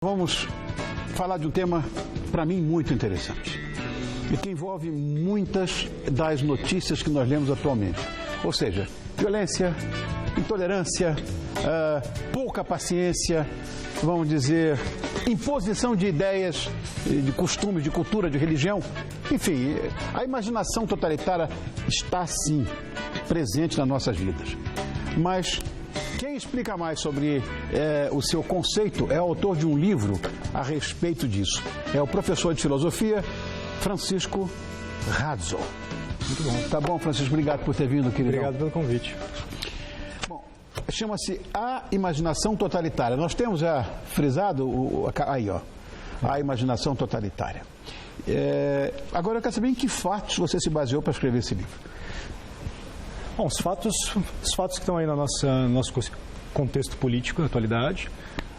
Vamos falar de um tema, para mim, muito interessante e que envolve muitas das notícias que nós lemos atualmente. Ou seja, violência, intolerância, pouca paciência, vamos dizer, imposição de ideias, de costumes, de cultura, de religião. Enfim, a imaginação totalitária está, sim, presente nas nossas vidas. Mas quem explica mais sobre o seu conceito é o autor de um livro a respeito disso. É o professor de filosofia, Francisco Razzo. Muito bom. Tá bom, Francisco, obrigado por ter vindo, querido. Obrigado pelo convite. Bom, chama-se A Imaginação Totalitária. Nós temos já frisado, aí ó, A Imaginação Totalitária. Agora eu quero saber em que fatos você se baseou para escrever esse livro. Bom, os fatos que estão aí no nosso contexto político, na atualidade.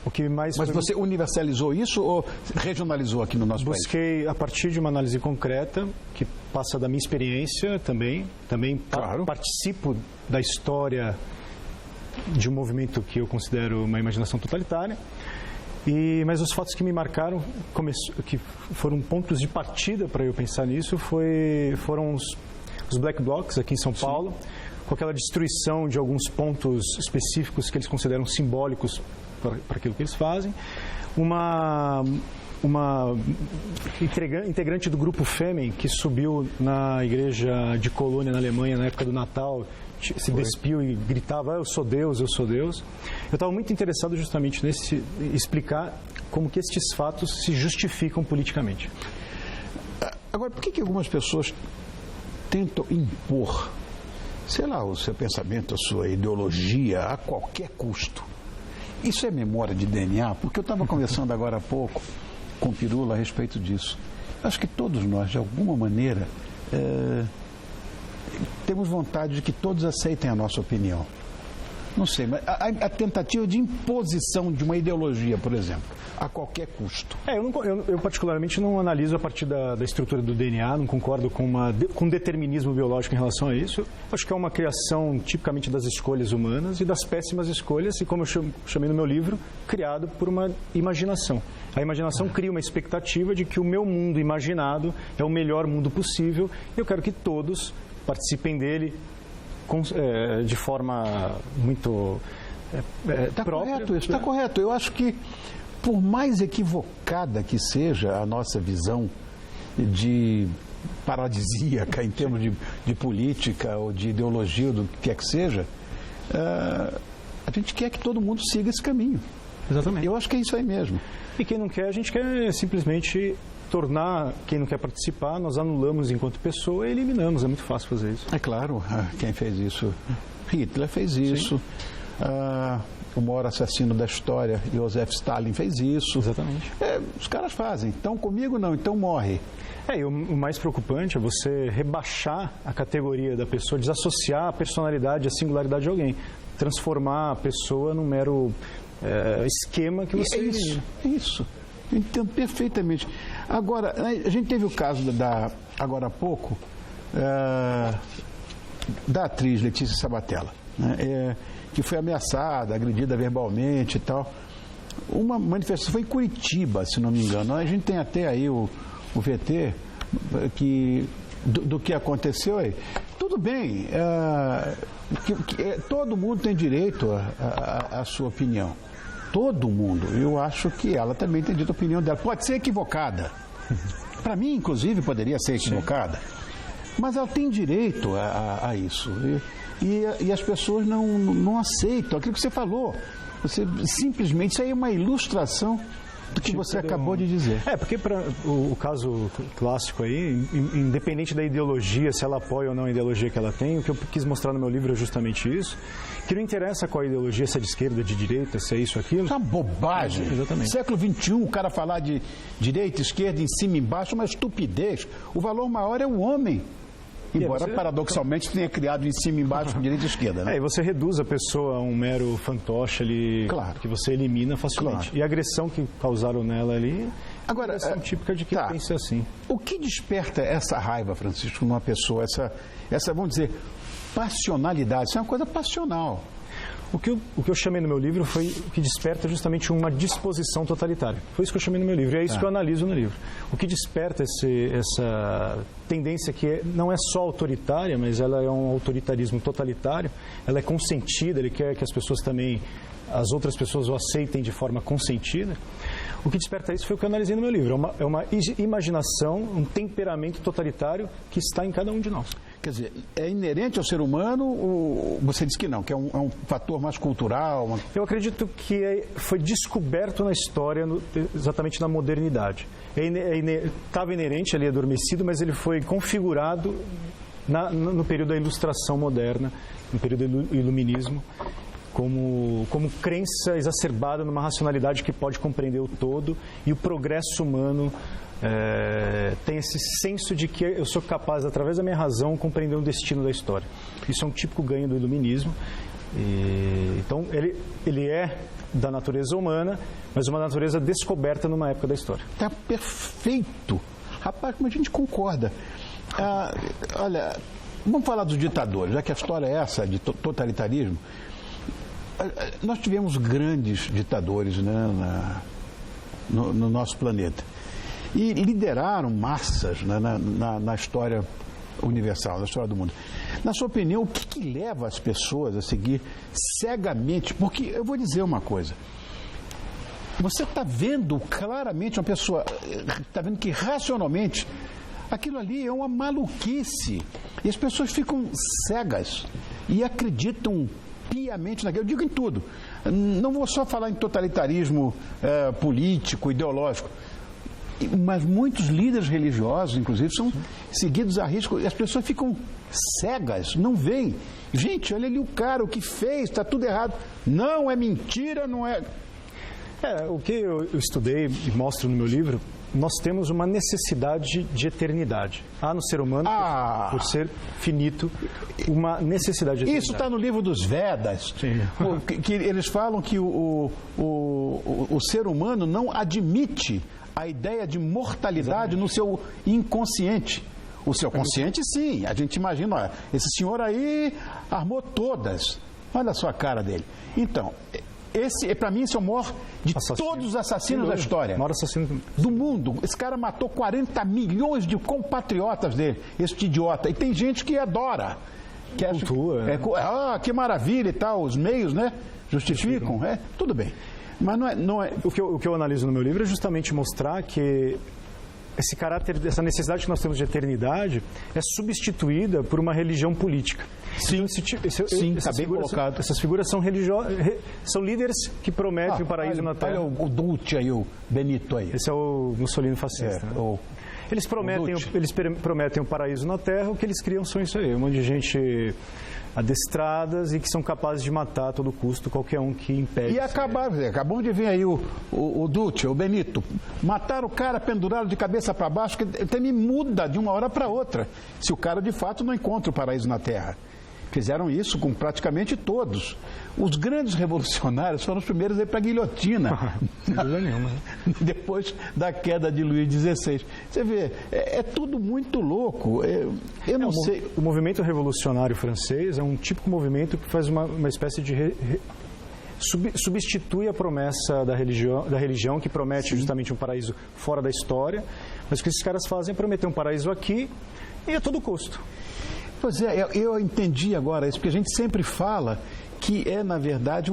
O que mais Mas você universalizou isso ou regionalizou aqui no nosso país? Busquei, a partir de uma análise concreta, que passa da minha experiência também claro. Participo da história de um movimento que eu considero uma imaginação totalitária. Mas os fatos que me marcaram, que foram pontos de partida para eu pensar nisso, foram os Black Blocs aqui em São Paulo, com aquela destruição de alguns pontos específicos que eles consideram simbólicos para aquilo que eles fazem. Uma integrante do grupo Fêmen que subiu na igreja de Colônia, na Alemanha, na época do Natal, se despiu e gritava: eu sou Deus, eu sou Deus. Eu estava muito interessado justamente nesse explicar como que estes fatos se justificam politicamente. Agora, por que algumas pessoas tentam impor, sei lá, o seu pensamento, a sua ideologia a qualquer custo? Isso é memória de DNA? Porque eu estava conversando agora há pouco com o Pirula a respeito disso. Acho que todos nós, de alguma maneira, temos vontade de que todos aceitem a nossa opinião. Não sei, mas a tentativa de imposição de uma ideologia, por exemplo, a qualquer custo. Eu particularmente não analiso a partir da estrutura do DNA, não concordo com determinismo biológico em relação a isso. Acho que é uma criação tipicamente das escolhas humanas e das péssimas escolhas, e como eu chamei no meu livro, criado por uma imaginação. A imaginação cria uma expectativa de que o meu mundo imaginado é o melhor mundo possível e eu quero que todos participem dele de forma muito própria. Correto, isso está correto. Eu acho que, por mais equivocada que seja a nossa visão de paradisíaca em termos de política ou de ideologia, ou do que quer que seja, a gente quer que todo mundo siga esse caminho. Exatamente. Eu acho que é isso aí mesmo. E quem não quer, a gente quer simplesmente tornar quem não quer participar, nós anulamos enquanto pessoa e eliminamos. É muito fácil fazer isso. É claro, quem fez isso? Hitler fez isso. O maior assassino da história, Joseph Stalin, fez isso. Exatamente. Os caras fazem. Então comigo não, então morre. E o mais preocupante é você rebaixar a categoria da pessoa, desassociar a personalidade, a singularidade de alguém. Transformar a pessoa num mero esquema que você... É isso. Eu entendo perfeitamente. Agora, a gente teve o caso agora há pouco, da atriz Letícia Sabatella, né, que foi ameaçada, agredida verbalmente e tal. Uma manifestação foi em Curitiba, se não me engano. A gente tem até aí o VT do que aconteceu aí. Tudo bem, todo mundo tem direito à sua opinião. Todo mundo. Eu acho que ela também tem dito a opinião dela. Pode ser equivocada. Para mim, inclusive, poderia ser equivocada. Mas ela tem direito a isso. E as pessoas não aceitam aquilo que você falou. Você simplesmente, isso aí é uma ilustração do que você acabou de dizer. Porque o caso clássico aí, independente da ideologia, se ela apoia ou não a ideologia que ela tem, o que eu quis mostrar no meu livro é justamente isso, que não interessa qual a ideologia, se é de esquerda, de direita, se é isso, aquilo. Isso é uma bobagem. Exatamente. Século XXI, o cara falar de direita, esquerda, em cima e embaixo, é uma estupidez. O valor maior é o homem. Embora, paradoxalmente, tenha criado em cima e embaixo, direita e esquerda. Né? E você reduz a pessoa a um mero fantoche ali, claro, que você elimina facilmente. Claro. E a agressão que causaram nela ali agora, é agressão típica de quem pensa assim. O que desperta essa raiva, Francisco, numa pessoa, essa, vamos dizer, passionalidade? Isso é uma coisa passional. O que eu chamei no meu livro foi o que desperta justamente uma disposição totalitária. Foi isso que eu chamei no meu livro, e é isso que eu analiso no livro. O que desperta essa tendência que não é só autoritária, mas ela é um autoritarismo totalitário, ela é consentida, ele quer que as pessoas também, as outras pessoas o aceitem de forma consentida. O que desperta isso foi o que eu analisei no meu livro. É uma imaginação, um temperamento totalitário que está em cada um de nós. Quer dizer, é inerente ao ser humano ou você diz que não, que é um fator mais cultural? Eu acredito que foi descoberto na história, exatamente na modernidade. Estava inerente ali, adormecido, mas ele foi configurado no período da Ilustração moderna, no período do Iluminismo, como crença exacerbada numa racionalidade que pode compreender o todo, e o progresso humano tem esse senso de que eu sou capaz, através da minha razão, compreender o destino da história. Isso é um típico ganho do Iluminismo. Então, ele é da natureza humana, mas uma natureza descoberta numa época da história. Está perfeito. Rapaz, como a gente concorda. Olha, vamos falar dos ditadores, já que a história é essa, de totalitarismo. Nós tivemos grandes ditadores, né, no nosso planeta e lideraram massas, né, na história universal, na história do mundo. Na sua opinião, o que leva as pessoas a seguir cegamente? Porque eu vou dizer uma coisa. Você está vendo claramente, uma pessoa está vendo que racionalmente aquilo ali é uma maluquice. E as pessoas ficam cegas e acreditam piamente naquilo. Eu digo em tudo. Não vou só falar em totalitarismo político, ideológico, mas muitos líderes religiosos, inclusive, são seguidos a risco e as pessoas ficam cegas, não veem. Gente, olha ali o cara, o que fez, está tudo errado. Não, é mentira, não é... O que eu estudei e mostro no meu livro, nós temos uma necessidade de eternidade. Há no ser humano, por ser finito, uma necessidade de eternidade. Isso está no livro dos Vedas, que eles falam que o ser humano não admite a ideia de mortalidade no seu inconsciente. O seu consciente, sim. A gente imagina, olha, esse senhor aí armou todas. Olha só a cara dele. Então, para mim, esse é o maior de todos os assassinos da história. Maior assassino do mundo. Esse cara matou 40 milhões de compatriotas dele, esse idiota. E tem gente que adora. Que acha, que maravilha e tal. Os meios, né? Justificam. Tudo bem. Mas não é... O que eu analiso no meu livro é justamente mostrar que esse caráter, essa necessidade que nós temos de eternidade é substituída por uma religião política. Sim, está bem colocado. Essas figuras são são líderes que prometem o paraíso na Terra. Olha o Duce aí, o Benito aí. Esse é o Mussolini fascista. Eles prometem o paraíso na Terra, o que eles criam são isso aí, um monte de gente adestradas e que são capazes de matar a todo custo qualquer um que impede. E acabamos de ver aí o Duce, o Benito, mataram o cara pendurado de cabeça para baixo, que até me muda de uma hora para outra, se o cara de fato não encontra o paraíso na Terra. Fizeram isso com praticamente todos. Os grandes revolucionários foram os primeiros a ir para a guilhotina. Depois da queda de Luís XVI. Você vê, é tudo muito louco. Eu não sei. O movimento revolucionário francês é um típico movimento que faz uma espécie de... substitui a promessa da religião que promete justamente um paraíso fora da história. Mas o que esses caras fazem é prometer um paraíso aqui e a todo custo. Pois é, eu entendi agora isso, porque a gente sempre fala que é, na verdade,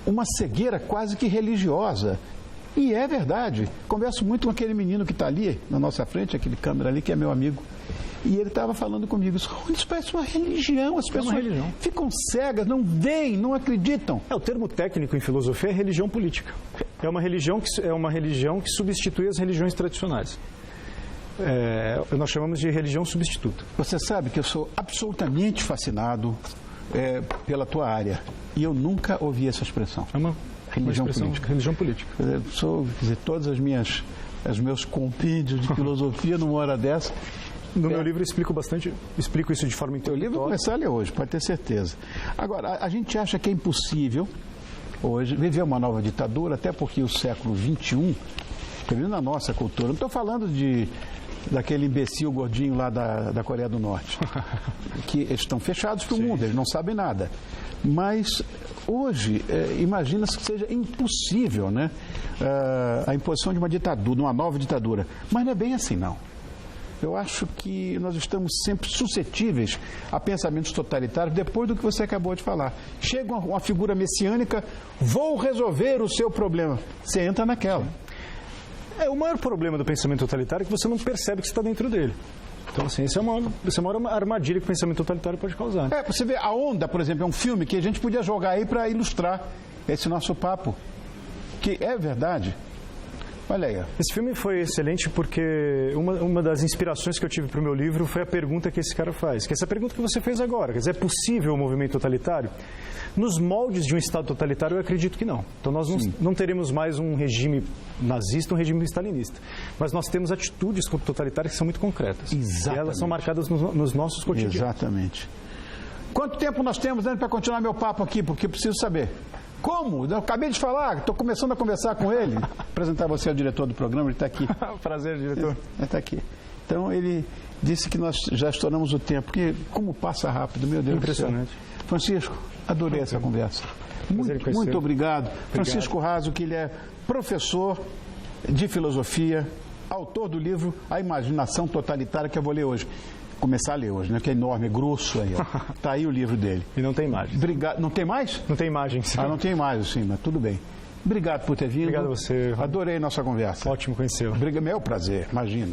uma cegueira quase que religiosa. E é verdade. Converso muito com aquele menino que está ali, na nossa frente, aquele câmera ali, que é meu amigo. E ele estava falando comigo, isso parece uma religião, as pessoas ficam cegas, não veem, não acreditam. O termo técnico em filosofia é religião política. É uma religião que substitui as religiões tradicionais. Nós chamamos de religião substituta. Você sabe que eu sou absolutamente fascinado pela tua área e eu nunca ouvi essa expressão. É uma religião política. Religião política. Todas os meus compêndios de filosofia numa hora dessa. No meu livro explico isso de forma intelectual. O livro começar a ler hoje, pode ter certeza. Agora, a gente acha que é impossível hoje viver uma nova ditadura, até porque o século XXI, na nossa cultura, não estou falando de daquele imbecil gordinho lá da Coreia do Norte, que eles estão fechados para o mundo, eles não sabem nada. Mas hoje, imagina-se que seja impossível, né, a imposição de uma ditadura, de uma nova ditadura. Mas não é bem assim, não. Eu acho que nós estamos sempre suscetíveis a pensamentos totalitários depois do que você acabou de falar. Chega uma figura messiânica, vou resolver o seu problema. Você entra naquela. O maior problema do pensamento totalitário é que você não percebe que você está dentro dele. Então, assim, essa é a maior armadilha que o pensamento totalitário pode causar. Você vê, A Onda, por exemplo, é um filme que a gente podia jogar aí para ilustrar esse nosso papo. Que é verdade. Olha aí. Esse filme foi excelente porque uma das inspirações que eu tive para o meu livro foi a pergunta que esse cara faz. Que essa pergunta que você fez agora. Quer dizer, é possível o movimento totalitário? Nos moldes de um Estado totalitário, eu acredito que não. Então, nós não teremos mais um regime nazista, um regime stalinista. Mas nós temos atitudes totalitárias que são muito concretas. Exatamente. E elas são marcadas nos nossos cotidianos. Exatamente. Quanto tempo nós temos, Dani, para continuar meu papo aqui? Porque eu preciso saber. Como? Eu acabei de falar, estou começando a conversar com ele. Apresentar você ao diretor do programa, ele está aqui. Prazer, diretor. Ele está aqui. Então, ele disse que nós já estouramos o tempo, porque como passa rápido, meu Deus do céu. Impressionante. Francisco, adorei essa conversa. Muito obrigado. Francisco Raso, que ele é professor de filosofia, autor do livro A Imaginação Totalitária, que eu vou ler hoje. Começar a ler hoje, né? Que é enorme, é grosso aí. Está aí o livro dele. E não tem imagens. Obrigado. Não tem mais? Não tem imagens. Não tem mais, sim, mas tudo bem. Obrigado por ter vindo. Obrigado a você. Adorei nossa conversa. Ótimo conhecê-lo. Meu prazer, imagina.